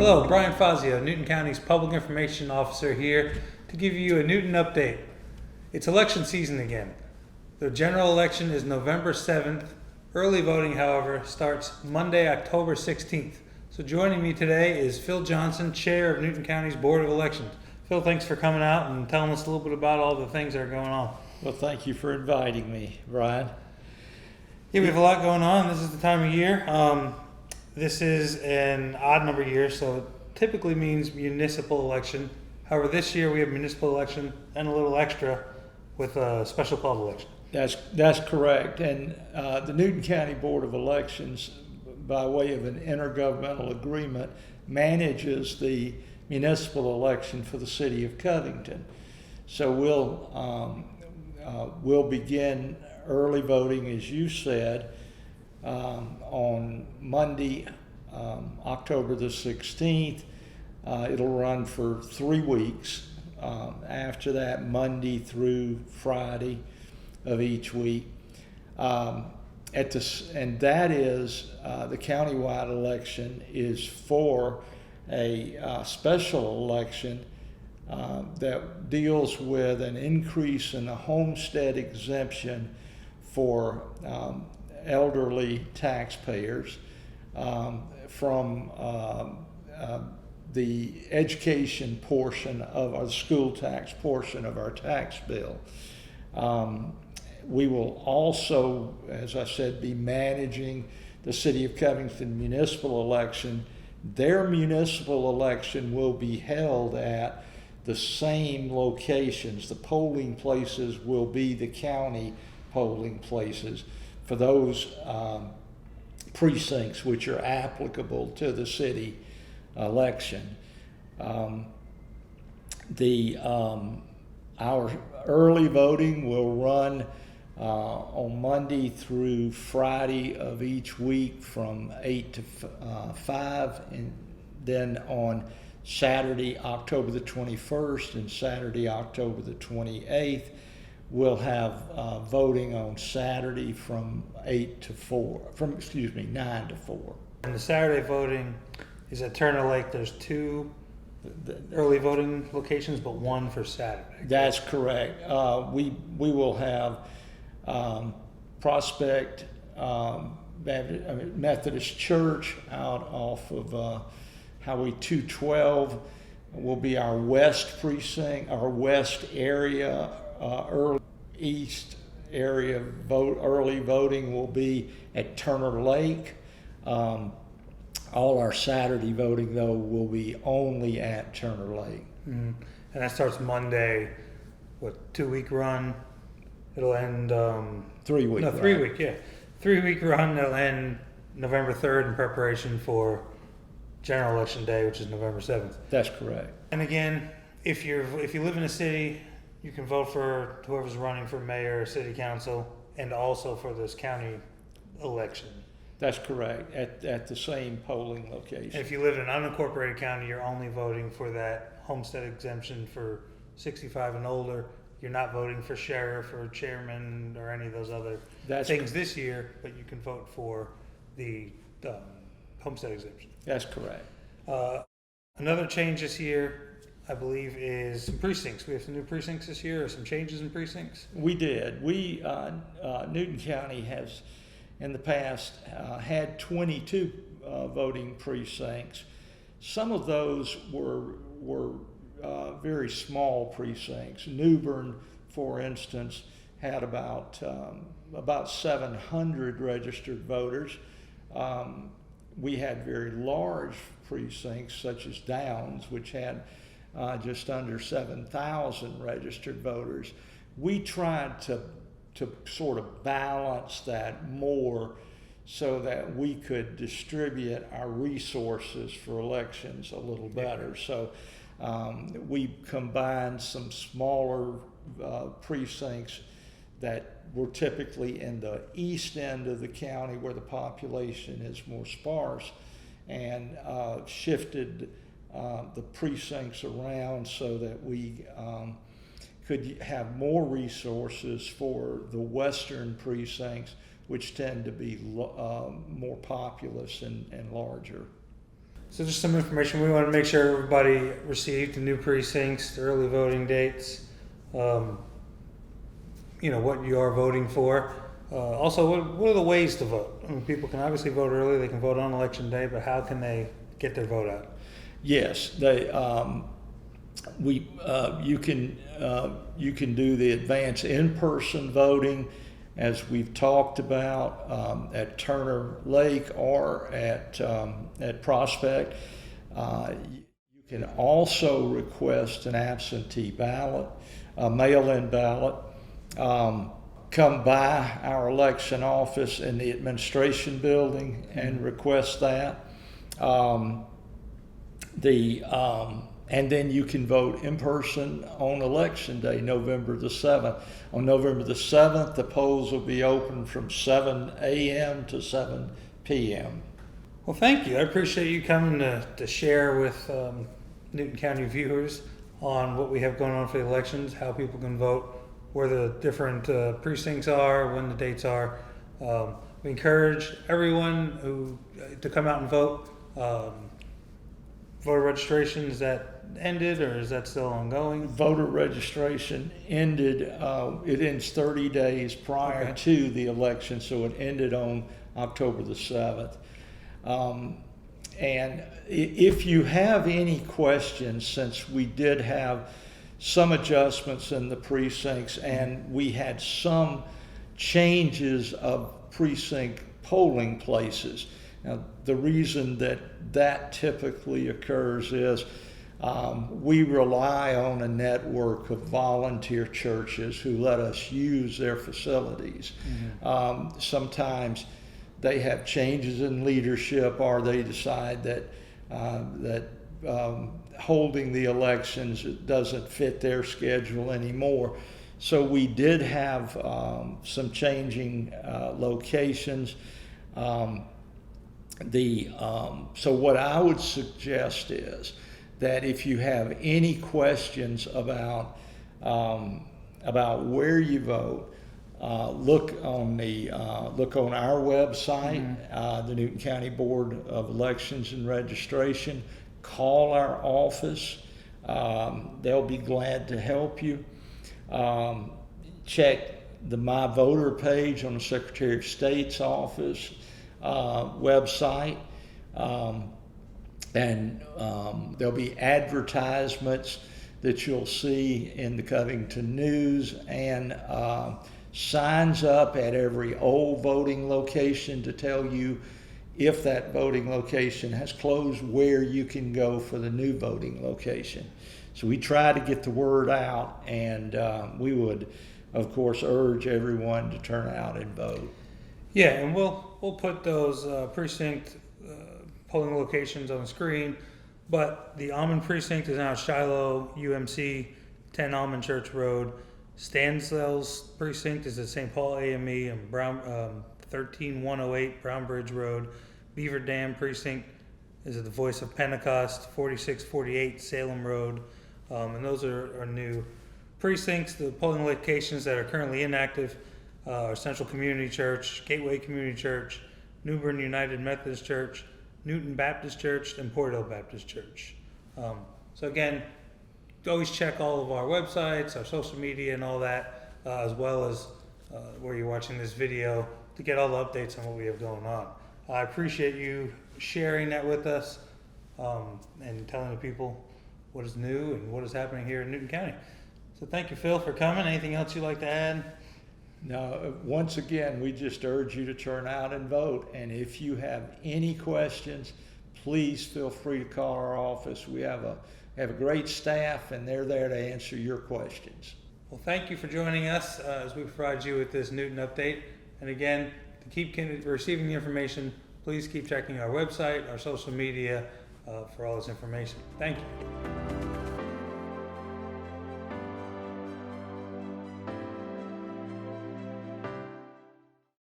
Hello, Brian Fazio, Newton County's Public Information Officer here to give you a Newton update. It's election season again. The general election is November 7th. Early voting, however, starts Monday, October 16th. So joining me today is Phil Johnson, Chair of Newton County's Board of Elections. Phil, thanks for coming out and telling us a little bit about all the things that are going on. Well, thank you for inviting me, Brian. Yeah, we have a lot going on. This is the time of year. This is an odd number year, so it typically means municipal election. However, this year we have municipal election and a little extra with a special called election. That's correct. And the Newton County Board of Elections, by way of an intergovernmental agreement, manages the municipal election for the city of Covington. So we'll begin early voting, as you said, on Monday, October the 16th. It'll run for 3 weeks. After that, Monday through Friday of each week. And that is the countywide election is for a special election that deals with an increase in the homestead exemption for elderly taxpayers from the education portion of our school tax portion of our tax bill. We will also, as I said, be managing the City of Covington municipal election. Their municipal election will be held at the same locations. The polling places will be the county polling places for those precincts which are applicable to the city election. Our early voting will run on Monday through Friday of each week from 8 to 5, and then on Saturday, October the 21st and Saturday, October the 28th, we'll have voting on Saturday from 9 to 4. And the Saturday voting is at Turner Lake. There's 2 early voting locations, but 1 for Saturday. That's correct. We will have Prospect Methodist Church out off of Highway 212 will be our west precinct, our west area. East area early voting will be at Turner Lake. All our Saturday voting, though, will be only at Turner Lake. Mm-hmm. And that starts Monday, 2-week run? It'll end 3 week. No, 3 week, yeah. 3-week run. It'll end November 3rd in preparation for general election day, which is November 7th. That's correct. And again, if you live in a city, you can vote for whoever's running for mayor or city council, and also for this county election. That's correct, at the same polling location. And if you live in an unincorporated county, you're only voting for that homestead exemption for 65 and older. You're not voting for sheriff or chairman or any of those other things this year, but you can vote for the homestead exemption. That's correct. Another change this year, I believe, is some precincts. We have some new precincts this year, or some changes in precincts? We did. Newton County has, in the past, had 22 voting precincts. Some of those were very small precincts. Newbern, for instance, had about 700 registered voters. We had very large precincts, such as Downs, which had just under 7,000 registered voters. We tried to sort of balance that more so that we could distribute our resources for elections a little better. So we combined some smaller precincts that were typically in the east end of the county where the population is more sparse, and shifted the precincts around so that we could have more resources for the western precincts, which tend to be more populous and larger. So just some information. We want to make sure everybody received the new precincts, the early voting dates, what you are voting for. Also, what are the ways to vote? I mean, people can obviously vote early. They can vote on election day, but how can they get their vote out? Yes, you can do the advance in-person voting, as we've talked about, at Turner Lake or at Prospect. You can also request an absentee ballot, a mail-in ballot. Come by our election office in the administration building and request that. And then you can vote in person on election day, November the 7th. On November the 7th, the polls will be open from 7 a.m. to 7 p.m. Well, thank you. I appreciate you coming to share with Newton County viewers on what we have going on for the elections, how people can vote, where the different precincts are, when the dates are. We encourage everyone to come out and vote. Voter registration, is that ended or is that still ongoing? Voter registration ended, it ends 30 days prior to the election, so it ended on October the 7th. And if you have any questions, since we did have some adjustments in the precincts and we had some changes of precinct polling places. Now, the reason that typically occurs is we rely on a network of volunteer churches who let us use their facilities. Mm-hmm. Sometimes they have changes in leadership, or they decide that holding the elections doesn't fit their schedule anymore. So we did have some changing locations. So what I would suggest is that if you have any questions about where you vote, look on our website, mm-hmm. The Newton County Board of Elections and Registration. Call our office. They'll be glad to help you. Check the My Voter page on the Secretary of State's office website. And there'll be advertisements that you'll see in the Covington News, and signs up at every old voting location to tell you if that voting location has closed, where you can go for the new voting location. So we try to get the word out, and we would, of course, urge everyone to turn out and vote. Yeah, and we'll put those precinct polling locations on the screen, but the Almond precinct is now Shiloh, UMC, 10 Almond Church Road. Stansell's precinct is at St. Paul AME and 13108 Brownbridge Road. Beaver Dam precinct is at the Voice of Pentecost, 4648 Salem Road. And those are new precincts. The polling locations that are currently inactive are Central Community Church, Gateway Community Church, New Bern United Methodist Church, Newton Baptist Church, and Port Hill Baptist Church. So again, always check all of our websites, our social media, and all that, as well as where you're watching this video, to get all the updates on what we have going on. I appreciate you sharing that with us and telling the people what is new and what is happening here in Newton County. So thank you, Phil, for coming. Anything else you'd like to add? No, once again, we just urge you to turn out and vote. And if you have any questions, please feel free to call our office. We have a great staff, and they're there to answer your questions. Well, thank you for joining us as we provide you with this Newton update. And again, to keep receiving the information, please keep checking our website, our social media for all this information. Thank you.